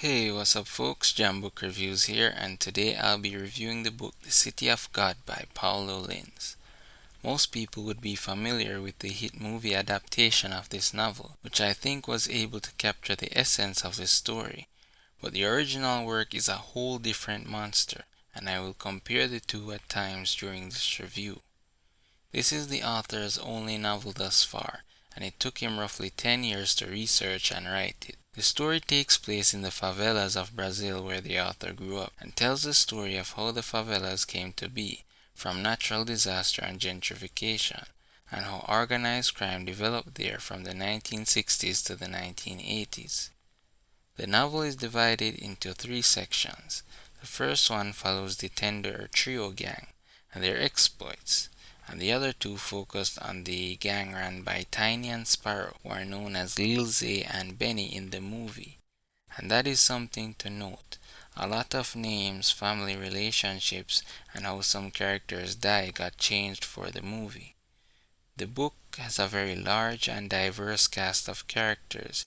Hey, what's up folks? Jam Book Reviews here, and today I'll be reviewing the book The City of God by Paulo. Most people would be familiar with the hit movie adaptation of this novel, which I think was able to capture the essence of the story. But the original work is a whole different monster, and I will compare the two at times during this review. This is the author's only novel thus far, and it took him roughly 10 years to research and write it. The story takes place in the favelas of Brazil where the author grew up, and tells the story of how the favelas came to be, from natural disaster and gentrification, and how organized crime developed there from the 1960s to the 1980s. The novel is divided into three sections. The first one follows the Tender Trio gang and their exploits, and the other two focused on the gang run by Tiny and Sparrow, who are known as Lil Zay and Benny in the movie. And that is something to note. A lot of names, family relationships, and how some characters die got changed for the movie. The book has a very large and diverse cast of characters,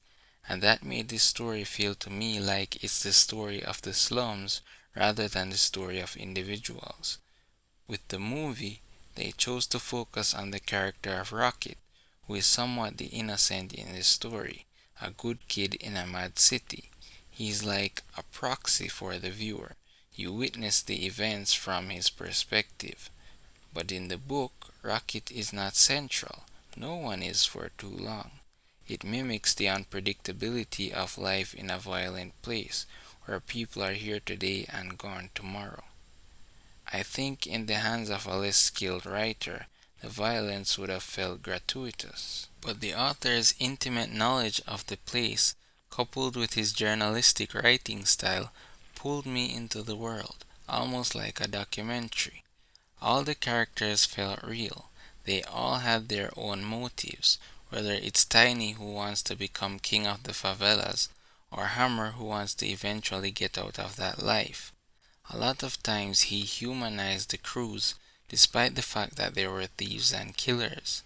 and that made this story feel to me like it's the story of the slums rather than the story of individuals. With the movie, they chose to focus on the character of Rocket, who is somewhat the innocent in the story, a good kid in a mad city. He's like a proxy for the viewer. You witness the events from his perspective. But in the book, Rocket is not central. No one is for too long. It mimics the unpredictability of life in a violent place, where people are here today and gone tomorrow. I think in the hands of a less skilled writer, the violence would have felt gratuitous. But the author's intimate knowledge of the place, coupled with his journalistic writing style, pulled me into the world, almost like a documentary. All the characters felt real. They all had their own motives, whether it's Tiny who wants to become king of the favelas, or Hammer who wants to eventually get out of that life. A lot of times he humanized the crews, despite the fact that they were thieves and killers.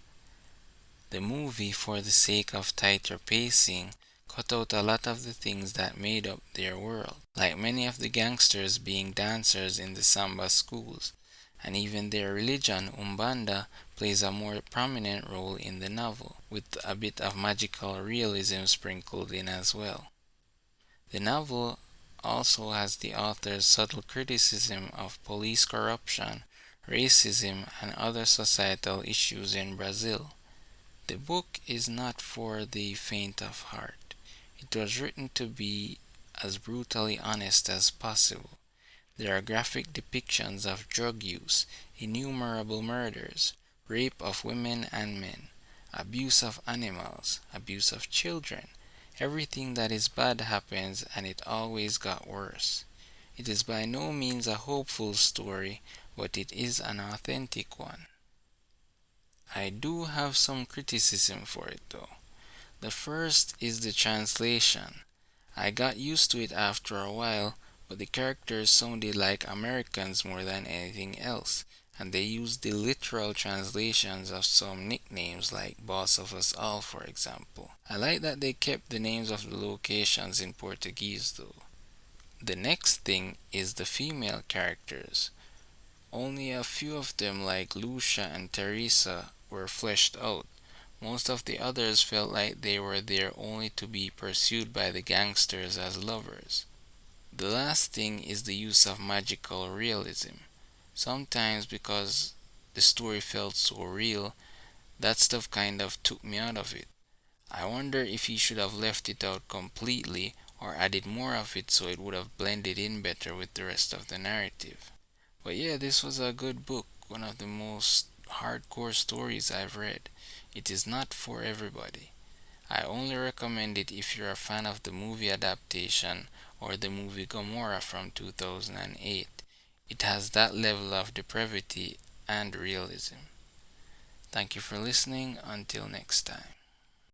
The movie, for the sake of tighter pacing, cut out a lot of the things that made up their world, like many of the gangsters being dancers in the samba schools, and even their religion, Umbanda, plays a more prominent role in the novel, with a bit of magical realism sprinkled in as well. The novel also has the author's subtle criticism of police corruption, racism, and other societal issues in Brazil. The book is not for the faint of heart. It was written to be as brutally honest as possible. There are graphic depictions of drug use, innumerable murders, rape of women and men, abuse of animals, abuse of children. Everything that is bad happens, and it always got worse. It is by no means a hopeful story, but it is an authentic one. I do have some criticism for it though. The first is the translation. I got used to it after a while, but the characters sounded like Americans more than anything else, and they used the literal translations of some nicknames like Boss of Us All, for example. I like that they kept the names of the locations in Portuguese though. The next thing is the female characters. Only a few of them, like Lucia and Teresa, were fleshed out. Most of the others felt like they were there only to be pursued by the gangsters as lovers. The last thing is the use of magical realism. Sometimes, because the story felt so real, that stuff kind of took me out of it. I wonder if he should have left it out completely or added more of it so it would have blended in better with the rest of the narrative. But yeah, this was a good book, one of the most hardcore stories I've read. It is not for everybody. I only recommend it if you're a fan of the movie adaptation or the movie Gomorrah from 2008. It has that level of depravity and realism. Thank you for listening. Until next time.